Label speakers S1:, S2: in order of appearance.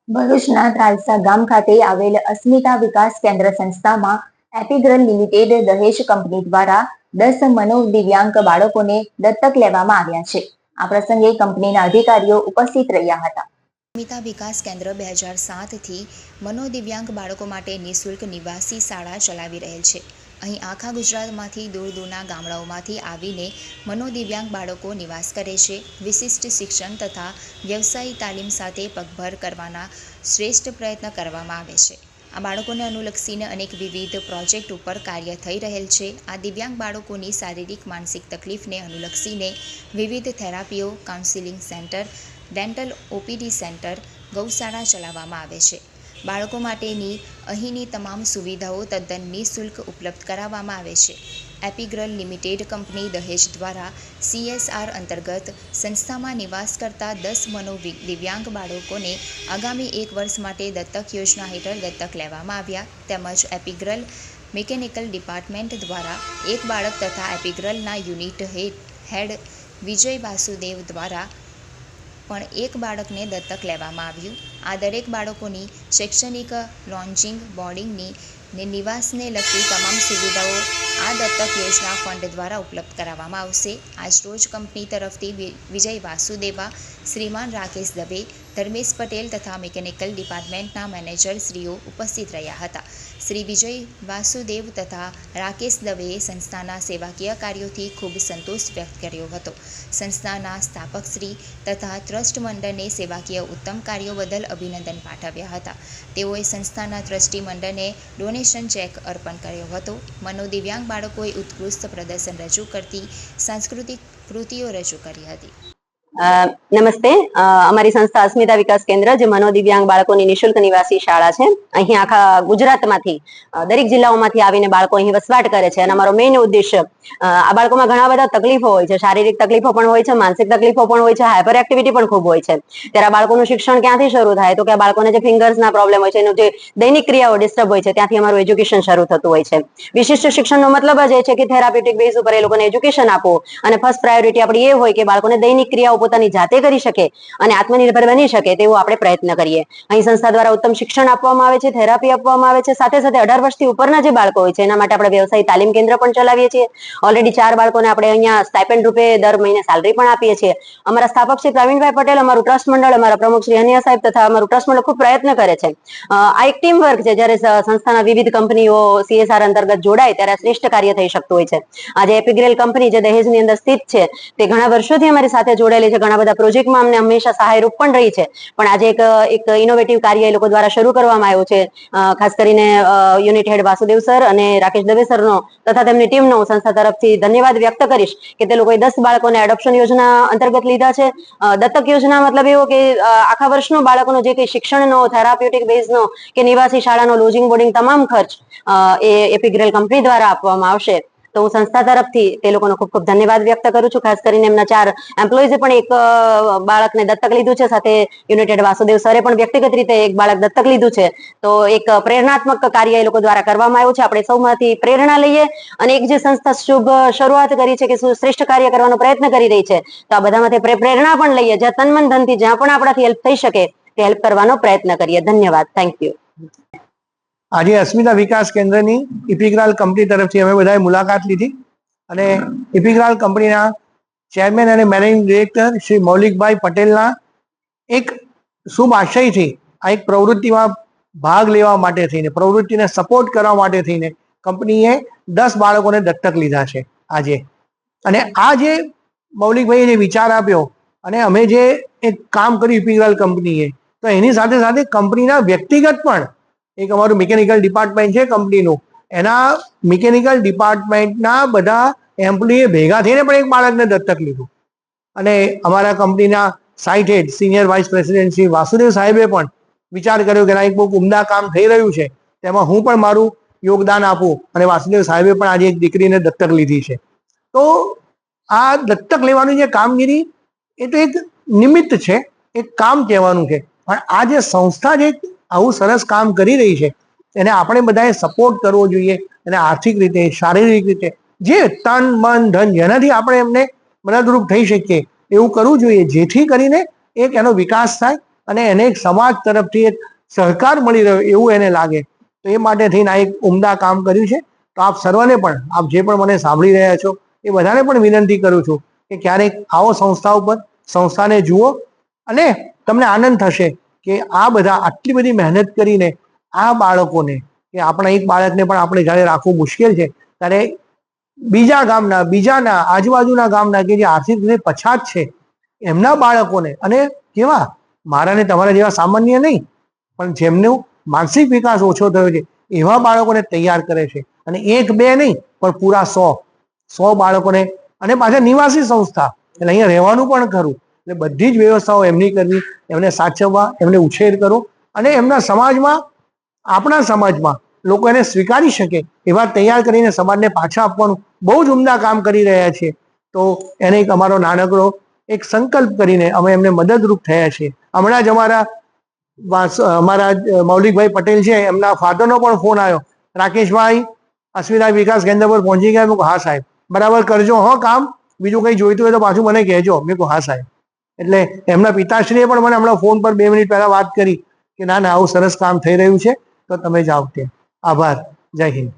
S1: ભરૂચના ત્રાલસા ગામ ખાતે આવેલ અસ્મિતા વિકાસ કેન્દ્ર સંસ્થામાં એપિગ્રલ લિમિટેડ દહેજ કંપની દ્વારા 10 મનોદિવ્યાંગ બાળકોને દત્તક લેવામાં આવ્યા છે. આ પ્રસંગે કંપનીના અધિકારીઓ ઉપસ્થિત રહ્યા હતા.
S2: અસ્મિતા વિકાસ કેન્દ્ર 2007થી મનોદિવ્યાંગ બાળકો માટે નિઃશુલ્ક નિવાસી શાળા ચલાવી રહેલ છે. અહીં આખા ગુજરાતમાંથી દૂર દૂરના ગામડાઓમાંથી આવીને મનોદિવ્યાંગ બાળકો નિવાસ કરે છે. વિશિષ્ટ શિક્ષણ તથા વ્યવસાયિક તાલીમ સાથે પગભર કરવાના શ્રેષ્ઠ પ્રયત્ન કરવામાં આવે છે. આ બાળકોને અનુલક્ષીને અનેક વિવિધ પ્રોજેક્ટ ઉપર કાર્ય થઈ રહેલ છે. આ દિવ્યાંગ બાળકોની શારીરિક માનસિક તકલીફને અનુલક્ષીને વિવિધ થેરાપીઓ, counselling centre, dental OPD centre, ગૌશાળા ચલાવવામાં આવે છે. બાળકો માટેની અહીંની તમામ સુવિધાઓ તદ્દન નિઃશુલ્ક ઉપલબ્ધ કરાવવામાં આવે છે. એપિગ્રલ લિમિટેડ કંપની દહેજ દ્વારા CSR અંતર્ગત સંસ્થામાં નિવાસ કરતા 10 મનોદિવ્યાંગ બાળકોને આગામી 1 વર્ષ માટે દત્તક યોજના હેઠળ દત્તક લેવામાં આવ્યા. તેમજ એપિગ્રલ મિકેનિકલ ડિપાર્ટમેન્ટ દ્વારા એક બાળક તથા એપિગ્રલના યુનિટ હેડ વિજય વાસુદેવ દ્વારા પણ એક બાળકને દત્તક લેવામાં આવ્યું. આ દરેક બાળકોની શૈક્ષણિક, લોન્જિંગ, બોર્ડિંગની ને નિવાસને લગતી તમામ સુવિધાઓ આ દત્તક યોજના ફંડ દ્વારા ઉપલબ્ધ કરાવવામાં આવશે. આજરોજ કંપની તરફથી વિજય વાસુદેવા, શ્રીમાન રાકેશ દવે, ધર્મેશ પટેલ તથા મિકેનિકલ ડિપાર્ટમેન્ટના મેનેજર શ્રીઓ ઉપસ્થિત રહ્યા હતા. શ્રી વિજય વાસુદેવ તથા રાકેશ દવેએ સંસ્થાના સેવાકીય કાર્યોથી ખૂબ સંતોષ વ્યક્ત કર્યો હતો. સંસ્થાના સ્થાપક શ્રી તથા ટ્રસ્ટ મંડળને સેવાકીય ઉત્તમ કાર્યો બદલ અભિનંદન પાઠવ્યા હતા. તેઓએ સંસ્થાના ટ્રસ્ટી મંડળને ડોનેશન ચેક અર્પણ કર્યો હતો. મનોદિવ્યાંગ બાળકોએ ઉત્કૃષ્ટ પ્રદર્શન રજૂ કરતી સાંસ્કૃતિક કૃતિઓ રજૂ કરી હતી.
S3: નમસ્તે. અમારી સંસ્થા અસ્મિતા વિકાસ કેન્દ્ર જે મનોદિવ્યાંગ બાળકોની નિઃશુલ્ક નિવાસી શાળા છે. અહીં આખા ગુજરાતમાંથી દરેક જિલ્લાઓમાંથી આવીને બાળકો અહીં વસવાટ કરે છે. અને અમારો મેઇન ઉદ્દેશ્ય, આ બાળકોમાં ઘણા બધા તકલીફો હોય છે, શારીરિક તકલીફો પણ હોય છે, માનસિક તકલીફો પણ હોય છે, હાઇપર એક્ટિવિટી પણ ખૂબ હોય છે. ત્યારે આ બાળકોનું શિક્ષણ ક્યાંથી શરૂ થાય તો કે આ બાળકોને જે ફિંગર્સના પ્રોબ્લેમ હોય છે, એનું જે દૈનિક ક્રિયાઓ ડિસ્ટર્બ હોય છે, ત્યાંથી અમારું એજ્યુકેશન શરૂ થતું હોય છે. વિશિષ્ટ શિક્ષણનો મતલબ જ એ છે કે થેરાપ્યુટિક બેઝ ઉપર એ લોકોને એજ્યુકેશન આપવું, અને ફર્સ્ટ પ્રાયોરિટી આપણી એ હોય કે બાળકોને દૈનિક ક્રિયાઓ પોતાની જાતે કરી શકે અને આત્મનિર્ભર બની શકે તેવો આપણે પ્રયત્ન કરીએ. અહીં સંસ્થા દ્વારા ઉત્તમ શિક્ષણ આપવામાં આવે છે, થેરાપી આપવામાં આવે છે. સાથે સાથે 18 વર્ષથી ઉપરના જે બાળકો હોય છે એના માટે આપણે વ્યવસાયિક તાલીમ કેન્દ્ર પણ ચલાવીએ છીએ. ઓલરેડી 4 બાળકોને આપણે અહીંયા સ્ટાઇપેન્ડ રૂપે દર મહિને સેલરી પણ આપીએ છીએ. અમારા સ્થાપક શ્રી પ્રવીણભાઈ પટેલ, અમારું ટ્રસ્ટ મંડળ, અમારા પ્રમુખ શ્રી અનિયા સાહેબ તથા અમારું ટ્રસ્ટ મંડળ ખૂબ પ્રયત્ન કરે છે. આ એક ટીમ વર્ક છે. જ્યારે સંસ્થાના વિવિધ કંપનીઓ CSR અંતર્ગત જોડાય ત્યારે શ્રેષ્ઠ કાર્ય થઈ શકતું હોય છે. આજે એપિગ્રેલ કંપની જે દહેજની અંદર સ્થિત છે તે ઘણા વર્ષોથી અમારી સાથે જોડાયેલી છે. ઘણા બધા પ્રોજેક્ટમાં અમને હંમેશા સહાયરૂપ પણ રહી છે. પણ આજે એક ઇનોવેટિવ કાર્ય એ લોકો દ્વારા શરૂ કરવામાં આવ્યું છે. ખાસ કરીને યુનિટ હેડ વાસુદેવ સર અને રાકેશ દવે સરનો તથા તેમની ટીમનો સંસ્થા તરફથી ધન્યવાદ વ્યક્ત કરીશ કે તે લોકોએ 10 બાળકોને એડોપ્શન યોજના અંતર્ગત લીધા છે. દત્તક યોજના મતલબ એવો કે આખા વર્ષનો બાળકોનો જે કંઈ શિક્ષણનો, થેરાપ્યુટિક બેઝનો કે નિવાસી શાળાનો લોજિંગ બોર્ડિંગ તમામ ખર્ચ એ એપિગ્રેલ કંપની દ્વારા આપવામાં આવશે. તો હું સંસ્થા તરફથી તે લોકોનો ખૂબ ખૂબ ધન્યવાદ વ્યક્ત કરું છું. ખાસ કરીને એમના 4 એમ્પ્લોઈઝે પણ એક બાળકને દત્તક લીધું છે. સાથે યુનિટેડ વાસુદેવ સરે પણ વ્યક્તિગત રીતે એક બાળક દત્તક લીધું છે. તો એક પ્રેરણાત્મક કાર્ય એ લોકો દ્વારા કરવામાં આવ્યું છે. આપણે સૌમાંથી પ્રેરણા લઈએ અને એક જે સંસ્થા શુભ શરૂઆત કરી છે કે શ્રેષ્ઠ કાર્ય કરવાનો પ્રયત્ન કરી રહી છે, તો આ બધામાંથી પ્રેરણા પણ લઈએ. જ્યાં તન મન ધનથી જ્યાં પણ આપણાથી હેલ્પ થઈ શકે તે હેલ્પ કરવાનો પ્રયત્ન કરીએ. ધન્યવાદ. Thank you.
S4: આજે અસ્મિતા વિકાસ કેન્દ્રની ઇપિગ્રાલ કંપની તરફથી અમે બધાએ મુલાકાત લીધી અને ઇપિગ્રાલ કંપનીના ચેરમેન અને મેનેજિંગ ડિરેક્ટર શ્રી મૌલિકભાઈ પટેલના એક શુભ આશયથી આ એક પ્રવૃત્તિમાં ભાગ લેવા માટે થઈને, પ્રવૃત્તિને સપોર્ટ કરવા માટે થઈને કંપનીએ 10 બાળકોને દત્તક લીધા છે આજે. અને આ જે મૌલિકભાઈએ જે વિચાર આપ્યો અને અમે જે એક કામ કર્યું ઇપિગ્રાલ કંપનીએ, તો એની સાથે સાથે કંપનીના વ્યક્તિગત પણ એક અમારું મિકેનિકલ ડિપાર્ટમેન્ટ છે કંપનીનું, એના મિકેનિકલ ડિપાર્ટમેન્ટના બધા એમ્પ્લોયીએ ભેગા થઈને પણ એક બાળકને દત્તક લીધું. અને અમારા કંપનીના site head senior vice president Shri Vasudev સાહેબે પણ વિચાર કર્યો કે એક બહુ ઉમદા કામ થઈ રહ્યું છે, તેમાં હું પણ મારું યોગદાન આપું. અને વાસુદેવ સાહેબે પણ આજે એક દીકરીને દત્તક લીધી છે. તો આ દત્તક લેવાની જે કામગીરી એ તો એક નિમિત્ત છે, એક કામ કહેવાનું છે. પણ આ જે સંસ્થા જે આવું સરસ કામ કરી રહી છે એને આપણે બધાએ સપોર્ટ કરવો જોઈએ. અને આર્થિક રીતે, શારીરિક રીતે, જે તન મન ધન જેનાથી આપણે એમને મદદરૂપ થઈ શકીએ એવું કરવું જોઈએ, જેથી કરીને એક એનો વિકાસ થાય અને એને એક સમાજ તરફથી એક સહકાર મળી રહ્યો એવું એને લાગે. તો એ માટે થઈને આ એક ઉમદા કામ કર્યું છે. તો આપ સર્વને પણ, આપ જે પણ મને સાંભળી રહ્યા છો એ બધાને પણ વિનંતી કરું છું કે ક્યારેક આવો સંસ્થા ઉપર, સંસ્થાને જુઓ અને તમને આનંદ થશે કે આ બધા આટલી બધી મહેનત કરીને આ બાળકોને, કે આપણા એક બાળકને પણ આપણે જ્યારે રાખવું મુશ્કેલ છે ત્યારે બીજા ગામના, બીજાના, આજુબાજુના ગામના કે જે આર્થિક રીતે પછાત છે એમના બાળકોને, અને કેવા મારા ને તમારા જેવા સામાન્ય નહીં પણ જેમનો માનસિક વિકાસ ઓછો થયો છે એવા બાળકોને તૈયાર કરે છે. અને એક બે નહીં પણ પૂરા 100 બાળકોને, અને પાછા નિવાસી સંસ્થા એટલે અહીંયા રહેવાનું પણ ખરું. એટલે બધી જ વ્યવસ્થાઓ એમની કરવી, એમને સાચવવા, એમને ઉછેર કરો અને એમના સમાજમાં, આપણા સમાજમાં લોકો એને સ્વીકારી શકે એવા તૈયાર કરીને સમાજને પાછા આપવાનું બહુ જ ઉમદા કામ કરી રહ્યા છે. તો એને એક અમારો નાનકડો એક સંકલ્પ કરીને અમે એમને મદદરૂપ થયા છીએ. હમણાં જ અમારા મૌલિકભાઈ પટેલ છે, એમના ફાધરનો પણ ફોન આવ્યો, રાકેશભાઈ અસ્મિતા વિકાસ કેન્દ્ર પર પહોંચી ગયા. મેં કહું હા સાહેબ, બરાબર કરજો હો કામ, બીજું કંઈ જોઈતું હોય તો પાછું મને કહેજો. મેં કહું હા સાહેબ. એટલે એમના પિતાશ્રીએ પણ મને હમણાં ફોન પર 2 મિનિટ પહેલા વાત કરી કે ના ના આવું સરસ કામ થઈ રહ્યું છે તો તમે જાઓ. ત્યાં આભાર. જય હિન્દ.